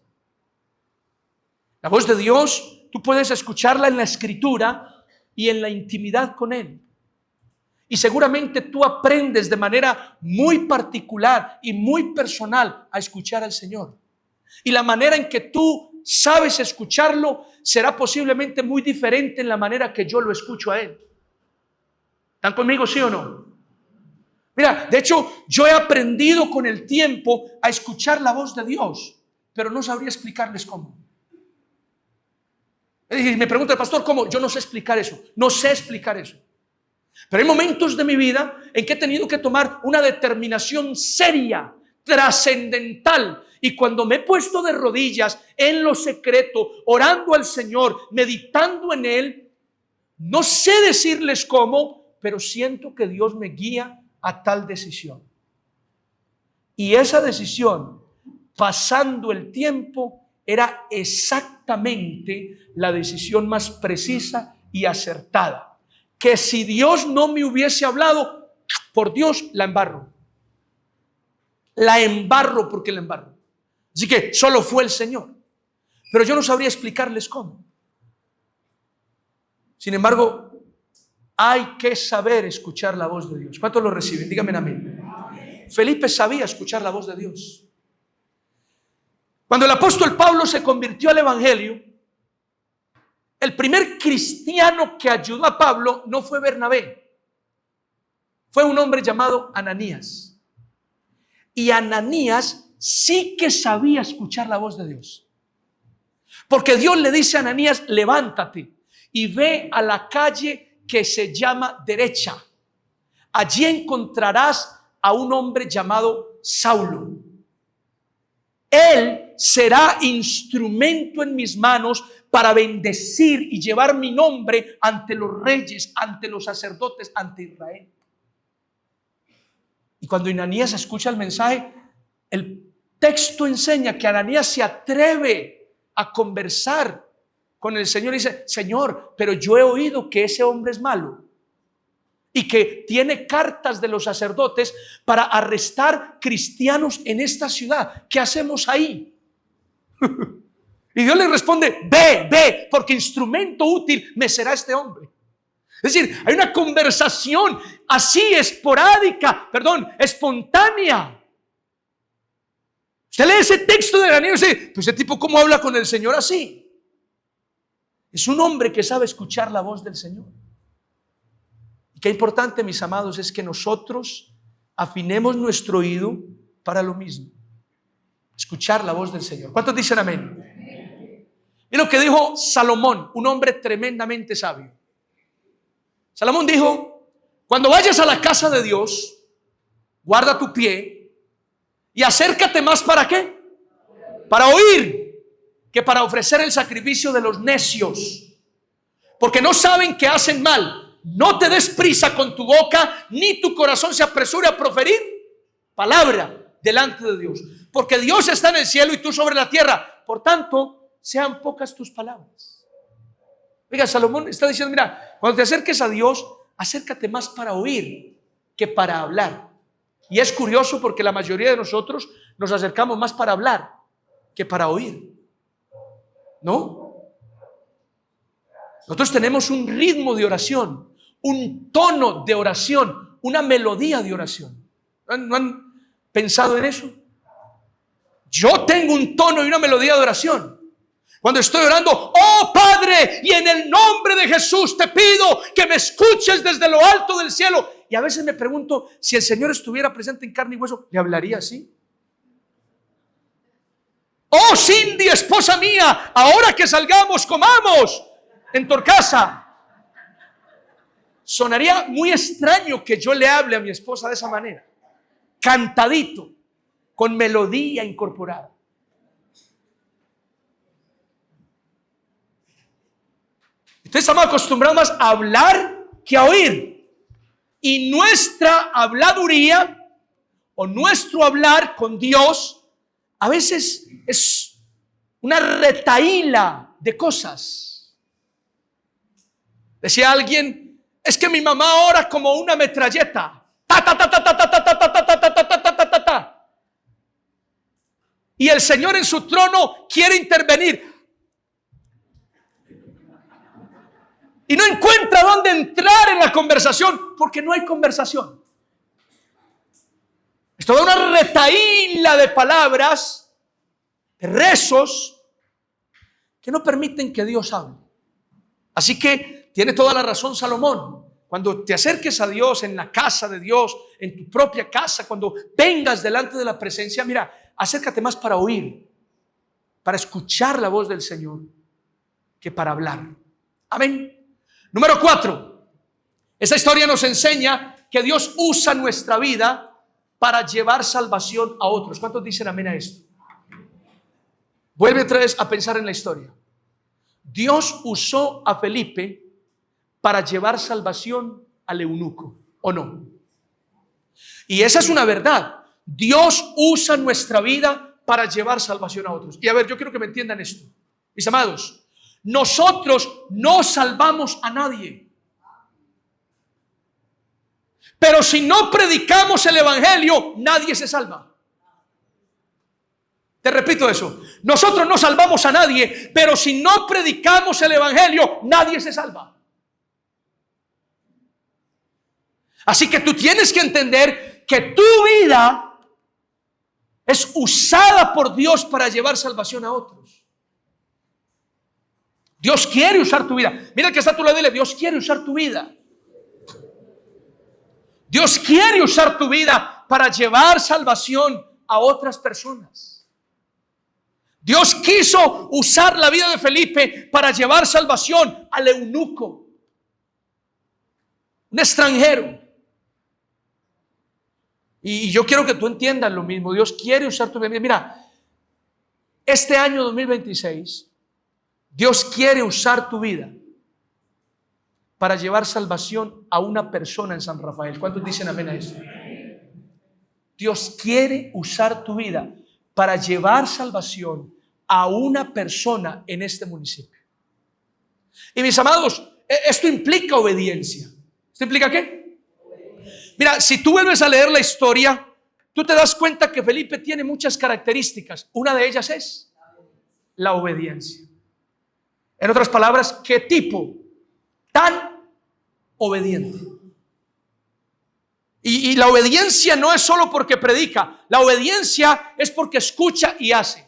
La voz de Dios, tú puedes escucharla en la Escritura y en la intimidad con Él. Y seguramente tú aprendes de manera muy particular y muy personal a escuchar al Señor. Y la manera en que tú sabes escucharlo será posiblemente muy diferente en la manera que yo lo escucho a Él. ¿Están conmigo, sí o no? Mira, de hecho, yo he aprendido con el tiempo a escuchar la voz de Dios, pero no sabría explicarles cómo. Y me pregunta el pastor, ¿cómo? Yo no sé explicar eso. No sé explicar eso. Pero hay momentos de mi vida en que he tenido que tomar una determinación seria, trascendental. Y cuando me he puesto de rodillas en lo secreto, orando al Señor, meditando en Él, no sé decirles cómo, pero siento que Dios me guía a tal decisión. Y esa decisión, pasando el tiempo, era exactamente la decisión más precisa y acertada. Que si Dios no me hubiese hablado, por Dios la embarro. La embarro porque la embarro. Así que solo fue el Señor. Pero yo no sabría explicarles cómo. Sin embargo, hay que saber escuchar la voz de Dios. ¿Cuántos lo reciben? Díganme amén. Felipe sabía escuchar la voz de Dios. Cuando el apóstol Pablo se convirtió al evangelio, el primer cristiano que ayudó a Pablo no fue Bernabé, fue un hombre llamado Ananías. Y Ananías sí que sabía escuchar la voz de Dios, porque Dios le dice a Ananías: levántate y ve a la calle que se llama derecha. Allí encontrarás a un hombre llamado Saulo. Él será instrumento en mis manos para bendecir y llevar mi nombre ante los reyes, ante los sacerdotes, ante Israel. Y cuando Ananías escucha el mensaje, el texto enseña que Ananías se atreve a conversar con el Señor y dice: Señor, pero yo he oído que ese hombre es malo y que tiene cartas de los sacerdotes para arrestar cristianos en esta ciudad. ¿Qué hacemos ahí? Y Dios le responde: ve, porque instrumento útil me será este hombre. Es decir, hay una conversación así espontánea. Usted lee ese texto de Ananías y dice: pues ese tipo, ¿cómo habla con el Señor así? Es un hombre que sabe escuchar la voz del Señor. Y qué importante, mis amados, es que nosotros afinemos nuestro oído para lo mismo: escuchar la voz del Señor. ¿Cuántos dicen amén? Y lo que dijo Salomón, un hombre tremendamente sabio. Salomón dijo: cuando vayas a la casa de Dios, guarda tu pie y acércate más. ¿Para qué? Para oír, que para ofrecer el sacrificio de los necios, porque no saben que hacen mal. No te des prisa con tu boca, ni tu corazón se apresure a proferir palabra delante de Dios, porque Dios está en el cielo y tú sobre la tierra. Por tanto, sean pocas tus palabras. Oiga, Salomón está diciendo: mira, cuando te acerques a Dios, acércate más para oír que para hablar. Y es curioso porque la mayoría de nosotros nos acercamos más para hablar que para oír, ¿no? Nosotros tenemos un ritmo de oración, un tono de oración, una melodía de oración. ¿No han pensado en eso? Yo tengo un tono y una melodía de oración. Cuando estoy orando: oh Padre, y en el nombre de Jesús te pido que me escuches desde lo alto del cielo. Y a veces me pregunto, si el Señor estuviera presente en carne y hueso, ¿le hablaría así? Oh Cindy, esposa mía, ahora que salgamos, comamos en Torcasa. Sonaría muy extraño que yo le hable a mi esposa de esa manera, cantadito, con melodía incorporada. Entonces estamos acostumbrados más a hablar que a oír. Y nuestra habladuría o nuestro hablar con Dios a veces es una retahíla de cosas. Decía alguien, es que mi mamá ora como una metralleta. Ta, ta, ta, ta, ta, ta, ta, ta, ta, ta, ta, ta, ta, ta, ta, ta, ta. Y el Señor en su trono quiere intervenir. Y no encuentra dónde entrar en la conversación porque no hay conversación. Es toda una retahíla de palabras, de rezos, que no permiten que Dios hable. Así que tiene toda la razón Salomón. Cuando te acerques a Dios en la casa de Dios, en tu propia casa, cuando vengas delante de la presencia, mira, acércate más para oír, para escuchar la voz del Señor, que para hablar. Amén. Número 4. Esta historia nos enseña que Dios usa nuestra vida para llevar salvación a otros. ¿Cuántos dicen amén a esto? Vuelve otra vez a pensar en la historia. Dios usó a Felipe para llevar salvación al eunuco, ¿o no? Y esa es una verdad. Dios usa nuestra vida para llevar salvación a otros. Y a ver, yo quiero que me entiendan esto. Mis amados, nosotros no salvamos a nadie. Pero si no predicamos el evangelio, nadie se salva. Te repito eso. Nosotros no salvamos a nadie, pero si no predicamos el evangelio, nadie se salva. Así que tú tienes que entender que tu vida es usada por Dios para llevar salvación a otros. Dios quiere usar tu vida. Mira el que está a tu lado, dile, Dios quiere usar tu vida. Dios quiere usar tu vida para llevar salvación a otras personas. Dios quiso usar la vida de Felipe para llevar salvación al eunuco, un extranjero. Y yo quiero que tú entiendas lo mismo. Dios quiere usar tu vida. Mira, este año 2026, Dios quiere usar tu vida para llevar salvación a una persona en San Rafael. ¿Cuántos dicen amén a esto? Dios quiere usar tu vida para llevar salvación a una persona en este municipio. Y mis amados, esto implica obediencia. ¿Esto implica qué? Mira, si tú vuelves a leer la historia, tú te das cuenta que Felipe tiene muchas características. Una de ellas es la obediencia. En otras palabras, ¿qué tipo tan obediente? Y la obediencia no es solo porque predica. La obediencia es porque escucha y hace.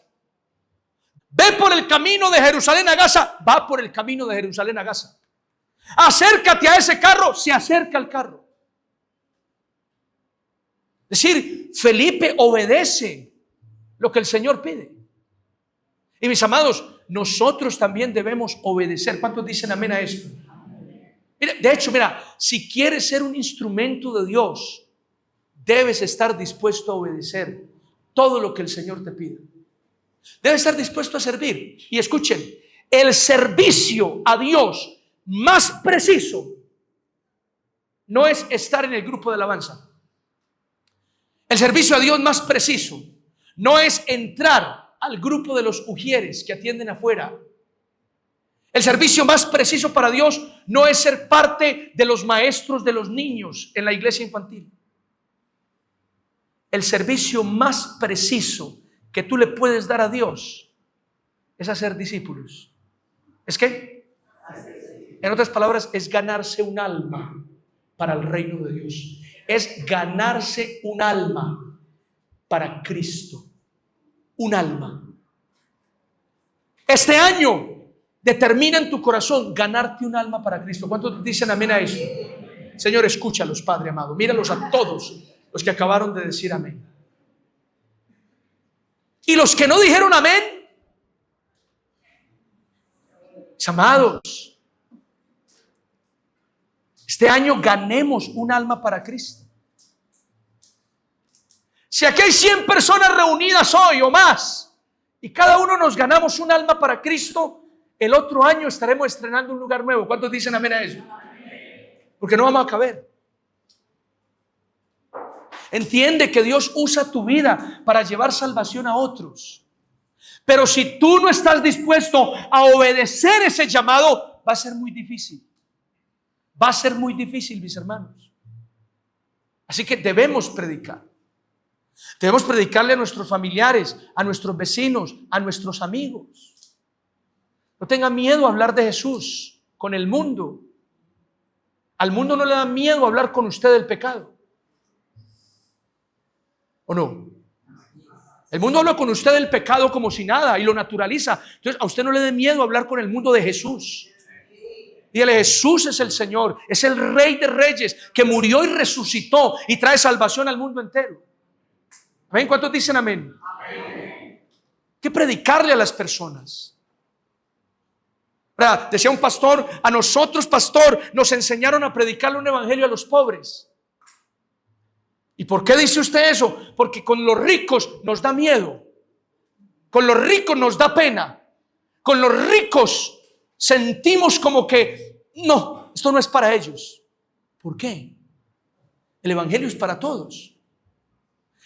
Ve por el camino de Jerusalén a Gaza, va por el camino de Jerusalén a Gaza. Acércate a ese carro, se acerca al carro. Es decir, Felipe obedece lo que el Señor pide. Y mis amados, nosotros también debemos obedecer. ¿Cuántos dicen amén a esto? Mira, de hecho, mira, si quieres ser un instrumento de Dios, debes estar dispuesto a obedecer todo lo que el Señor te pide. Debes estar dispuesto a servir. Y escuchen, el servicio a Dios más preciso no es estar en el grupo de alabanza. El servicio a Dios más preciso no es entrar al grupo de los ujieres que atienden afuera. El servicio más preciso para Dios no es ser parte de los maestros de los niños en la iglesia infantil. El servicio más preciso que tú le puedes dar a Dios es hacer discípulos. ¿Es qué? En otras palabras, es ganarse un alma para el reino de Dios. Es ganarse un alma para Cristo. Un alma. Este año determina en tu corazón ganarte un alma para Cristo. ¿Cuántos dicen amén a esto? Señor, escúchalos, Padre amado. Míralos a todos los que acabaron de decir amén. Y los que no dijeron amén, amados, este año ganemos un alma para Cristo. Si aquí hay 100 personas reunidas hoy o más, y cada uno nos ganamos un alma para Cristo, el otro año estaremos estrenando un lugar nuevo. ¿Cuántos dicen amén a eso? Porque no vamos a caber. Entiende que Dios usa tu vida para llevar salvación a otros. Pero si tú no estás dispuesto a obedecer ese llamado, va a ser muy difícil. Va a ser muy difícil, mis hermanos. Así que debemos predicar. Debemos predicarle a nuestros familiares, a nuestros vecinos, a nuestros amigos. No tenga miedo a hablar de Jesús con el mundo. Al mundo no le da miedo hablar con usted del pecado. ¿O no? El mundo habla con usted del pecado como si nada y lo naturaliza. Entonces a usted no le dé miedo hablar con el mundo de Jesús. Dígale, Jesús es el Señor, es el Rey de Reyes que murió y resucitó y trae salvación al mundo entero. ¿Amén? ¿Cuántos dicen amén? Amén. ¿Qué predicarle a las personas? ¿Verdad? Decía un pastor, a nosotros, pastor, nos enseñaron a predicarle un evangelio a los pobres. ¿Y por qué dice usted eso? Porque con los ricos nos da miedo. Con los ricos nos da pena. Con los ricos sentimos como que no, esto no es para ellos. ¿Por qué? El evangelio es para todos.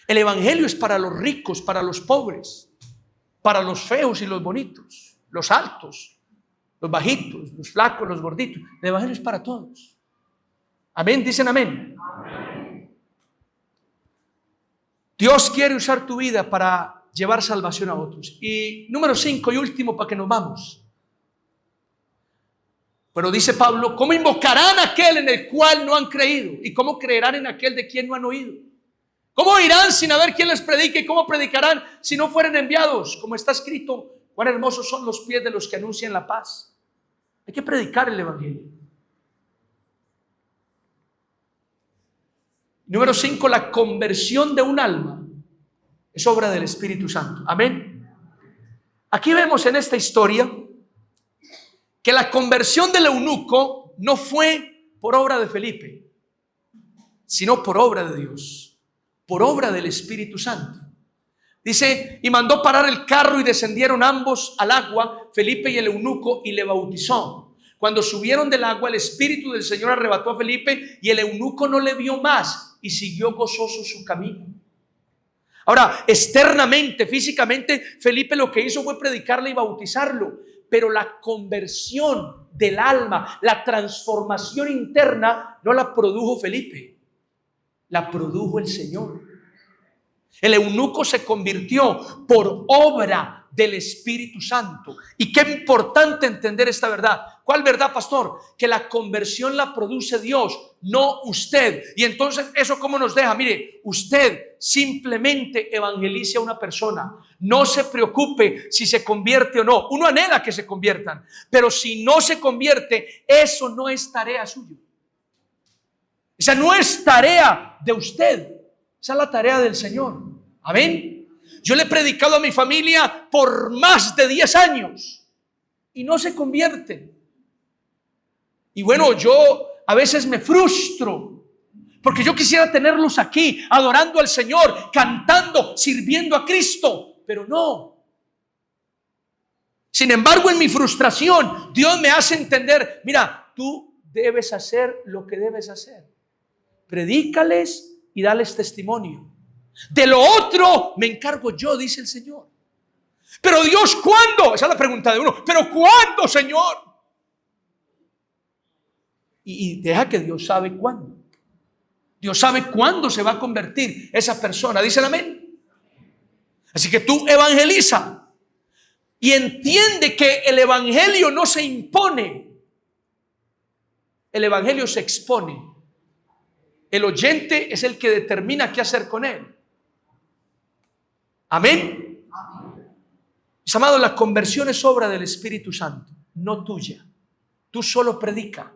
El evangelio es para los ricos, para los pobres, para los feos y los bonitos, los altos, los bajitos, los flacos, los gorditos. El evangelio es para todos. Amén, dicen amén. Amén. Dios quiere usar tu vida para llevar salvación a otros. Y número 5 y último para que nos vamos. Pero dice Pablo, ¿cómo invocarán a aquel en el cual no han creído? ¿Y cómo creerán en aquel de quien no han oído? ¿Cómo irán sin haber quien les predique? ¿Y cómo predicarán si no fueren enviados? Como está escrito, cuán hermosos son los pies de los que anuncian la paz. Hay que predicar el evangelio. Número 5, la conversión de un alma es obra del Espíritu Santo. Amén. Aquí vemos en esta historia que la conversión del eunuco no fue por obra de Felipe, sino por obra de Dios, por obra del Espíritu Santo. Dice, y mandó parar el carro y descendieron ambos al agua, Felipe y el eunuco, y le bautizó. Cuando subieron del agua, el Espíritu del Señor arrebató a Felipe y el eunuco no le vio más y siguió gozoso su camino. Ahora, externamente, físicamente, Felipe lo que hizo fue predicarle y bautizarlo, pero la conversión del alma, la transformación interna, no la produjo Felipe, la produjo el Señor. El eunuco se convirtió por obra del Espíritu Santo. Y qué importante entender esta verdad. ¿Cuál verdad, pastor? Que la conversión la produce Dios, no usted. Y entonces, ¿eso cómo nos deja? Mire, usted simplemente evangelice a una persona. No se preocupe si se convierte o no. Uno anhela que se conviertan, pero si no se convierte, eso no es tarea suya. Esa no es tarea de usted. Esa es la tarea del Señor. Amén. Yo le he predicado a mi familia por más de 10 años y no se convierten. Y bueno, yo a veces me frustro porque yo quisiera tenerlos aquí adorando al Señor, cantando, sirviendo a Cristo, pero no. Sin embargo, en mi frustración, Dios me hace entender, mira, tú debes hacer lo que debes hacer. Predícales y dales testimonio. De lo otro me encargo yo, dice el Señor. Pero Dios, ¿cuándo? Esa es la pregunta de uno. ¿Pero cuándo, Señor? Y deja que Dios sabe cuándo. Dios sabe cuándo se va a convertir esa persona. Dice el amén. Así que tú evangeliza y entiende que el evangelio no se impone. El evangelio se expone. El oyente es el que determina qué hacer con él. Amén. Mis amados, la conversión es obra del Espíritu Santo, no tuya. Tú solo predica,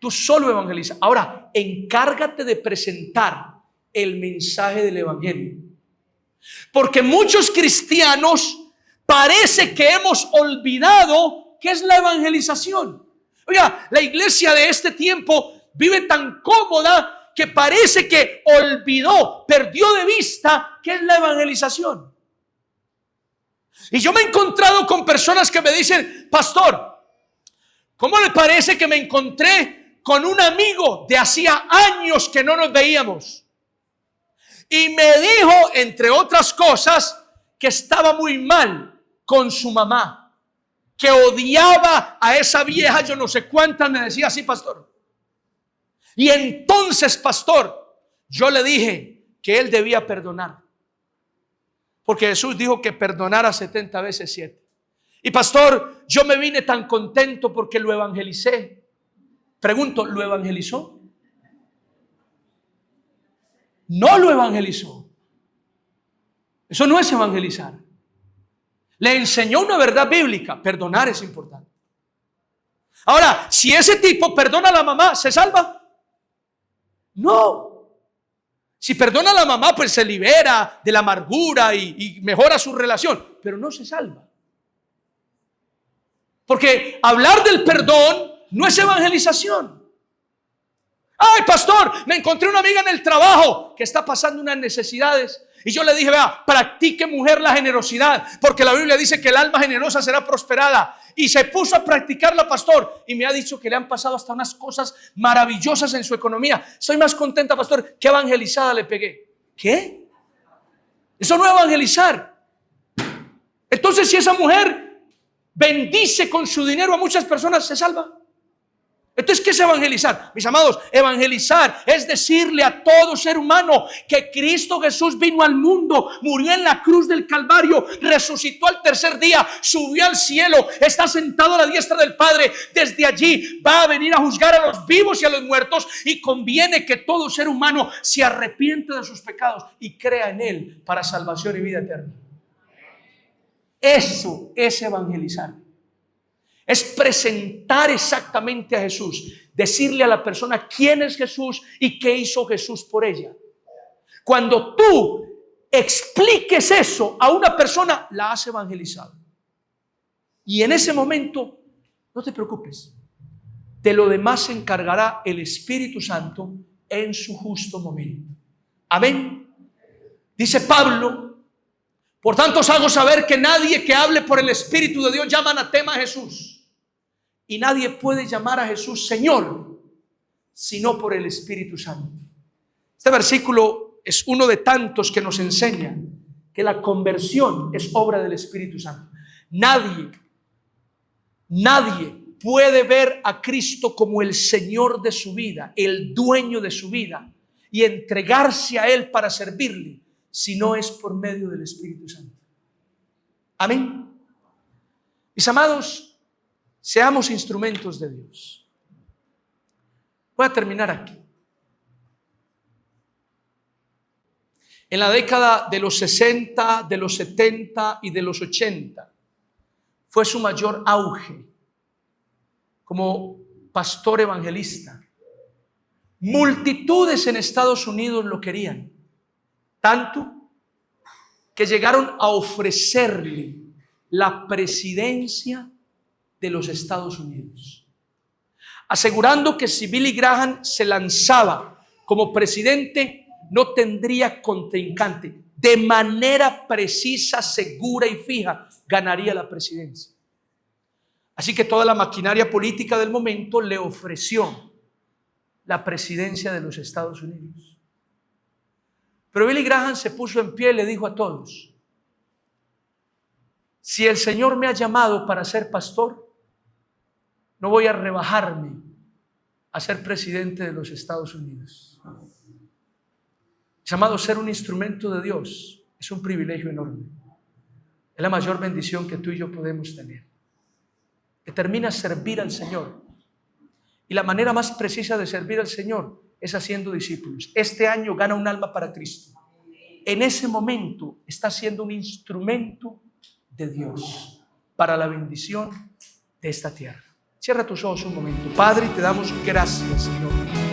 tú solo evangeliza. Ahora, encárgate de presentar el mensaje del evangelio. Porque muchos cristianos parece que hemos olvidado qué es la evangelización. Oiga, la iglesia de este tiempo vive tan cómoda que parece que olvidó, perdió de vista qué es la evangelización. Y yo me he encontrado con personas que me dicen, pastor, ¿cómo le parece que me encontré con un amigo de hacía años que no nos veíamos? Y me dijo, entre otras cosas, que estaba muy mal con su mamá, que odiaba a esa vieja, yo no sé cuántas, me decía así, pastor. Y entonces, pastor, yo le dije que él debía perdonar, porque Jesús dijo que perdonara 70 veces 7. Y pastor, yo me vine tan contento porque lo evangelicé. Pregunto, ¿lo evangelizó? No lo evangelizó. Eso no es evangelizar. Le enseñó una verdad bíblica. Perdonar es importante. Ahora, si ese tipo perdona a la mamá, ¿se salva? No. Si perdona a la mamá, pues se libera de la amargura y mejora su relación, pero no se salva. Porque hablar del perdón no es evangelización. Ay, pastor, me encontré una amiga en el trabajo que está pasando unas necesidades. Y yo le dije, vea, practique, mujer, la generosidad, porque la Biblia dice que el alma generosa será prosperada. Y se puso a practicarla, pastor, y me ha dicho que le han pasado hasta unas cosas maravillosas en su economía. Estoy más contenta, pastor, que evangelizada le pegué. ¿Qué? Eso no es evangelizar. Entonces, si esa mujer bendice con su dinero a muchas personas, se salva. Entonces, ¿qué es evangelizar? Mis amados, evangelizar es decirle a todo ser humano que Cristo Jesús vino al mundo, murió en la cruz del Calvario, resucitó al tercer día, subió al cielo, está sentado a la diestra del Padre. Desde allí va a venir a juzgar a los vivos y a los muertos, y conviene que todo ser humano se arrepiente de sus pecados y crea en Él para salvación y vida eterna. Eso es evangelizar. Es presentar exactamente a Jesús, decirle a la persona quién es Jesús y qué hizo Jesús por ella. Cuando tú expliques eso a una persona, la has evangelizado. Y en ese momento, no te preocupes, de lo demás se encargará el Espíritu Santo en su justo momento. Amén. Dice Pablo: por tanto os hago saber que nadie que hable por el Espíritu de Dios llama anatema a Jesús. Y nadie puede llamar a Jesús Señor sino por el Espíritu Santo. Este versículo es uno de tantos que nos enseña que la conversión es obra del Espíritu Santo. Nadie puede ver a Cristo como el Señor de su vida, el dueño de su vida, y entregarse a Él para servirle, si no es por medio del Espíritu Santo. Amén. Mis amados, seamos instrumentos de Dios. Voy a terminar aquí. En la década de los 60, de los 70 y de los 80 fue su mayor auge como pastor evangelista. Multitudes en Estados Unidos lo querían, tanto que llegaron a ofrecerle la presidencia de los Estados Unidos, asegurando que si Billy Graham se lanzaba como presidente, no tendría contrincante. De manera precisa, segura y fija, ganaría la presidencia. Así que toda la maquinaria política del momento le ofreció la presidencia de los Estados Unidos. Pero Billy Graham se puso en pie y le dijo a todos: si el Señor me ha llamado para ser pastor, no voy a rebajarme a ser presidente de los Estados Unidos. Mis amados, ser un instrumento de Dios es un privilegio enorme. Es la mayor bendición que tú y yo podemos tener. Determina servir al Señor. Y la manera más precisa de servir al Señor es haciendo discípulos. Este año gana un alma para Cristo. En ese momento está siendo un instrumento de Dios para la bendición de esta tierra. Cierra tus ojos un momento. Padre, te damos gracias, Señor.